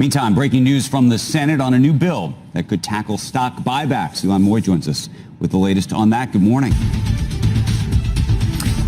Meantime, breaking news from the Senate on a new bill that could tackle stock buybacks. Yvonne Moy joins us with the latest on that. Good morning.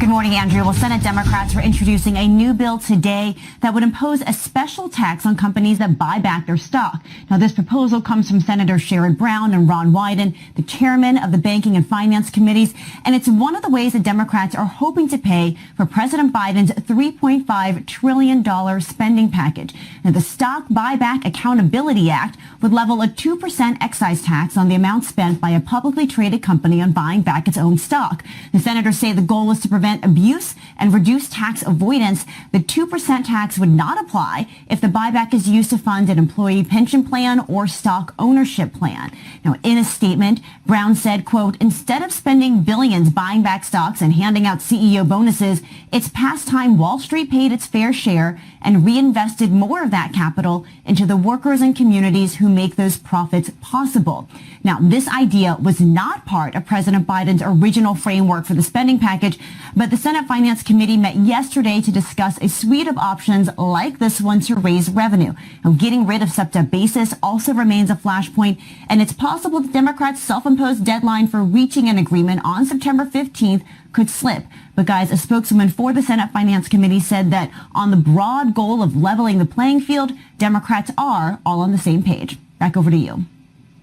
Good morning, Andrew. Well, Senate Democrats are introducing a new bill today that would impose a special tax on companies that buy back their stock. Now, this proposal comes from Senators Sherrod Brown and Ron Wyden, the chairman of the Banking and Finance Committees, and it's one of the ways that Democrats are hoping to pay for President Biden's $3.5 trillion spending package. Now, the Stock Buyback Accountability Act would level a 2% excise tax on the amount spent by a publicly traded company on buying back its own stock. The senators say the goal is to prevent abuse and reduce tax avoidance. The 2% tax would not apply if the buyback is used to fund an employee pension plan or stock ownership plan. Now, in a statement, Brown said, quote, "Instead of spending billions buying back stocks and handing out CEO bonuses, it's past time Wall Street paid its fair share and reinvested more of that capital into the workers and communities who make those profits possible." Now, this idea was not part of President Biden's original framework for the spending package, but the Senate Finance Committee met yesterday to discuss a suite of options like this one to raise revenue. Now, getting rid of SEPTA basis also remains a flashpoint, and it's possible the Democrats' self-imposed deadline for reaching an agreement on September 15th could slip. But guys, a spokeswoman for the Senate Finance Committee said that on the broad goal of leveling the playing field, Democrats are all on the same page. Back over to you.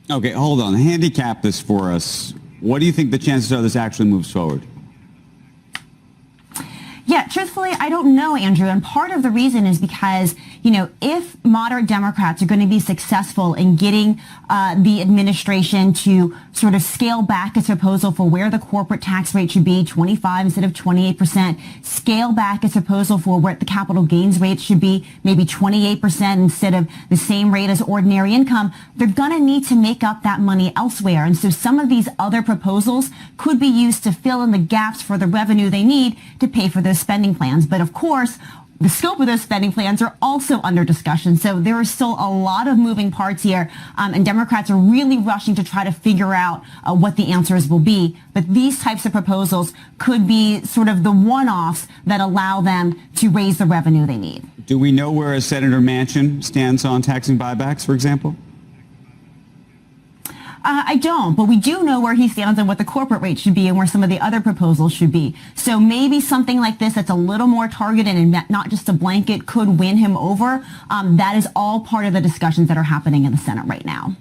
Okay, hold on. Handicap this for us. What do you think the chances are this actually moves forward? Yeah, truthfully, I don't know, Andrew. And part of the reason is because, if moderate Democrats are going to be successful in getting the administration to sort of scale back its proposal for where the corporate tax rate should be, 25 instead of 28%, scale back its proposal for where the capital gains rate should be, maybe 28% instead of the same rate as ordinary income, they're going to need to make up that money elsewhere. And so some of these other proposals could be used to fill in the gaps for the revenue they need to pay for those spending plans. But of course, the scope of those spending plans are also under discussion. So there are still a lot of moving parts here, and Democrats are really rushing to try to figure out what the answers will be. But these types of proposals could be sort of the one-offs that allow them to raise the revenue they need. Do we know where Senator Manchin stands on taxing buybacks, for example? I don't, but we do know where he stands on what the corporate rate should be and where some of the other proposals should be. So maybe something like this that's a little more targeted and not just a blanket could win him over. That is all part of the discussions that are happening in the Senate right now.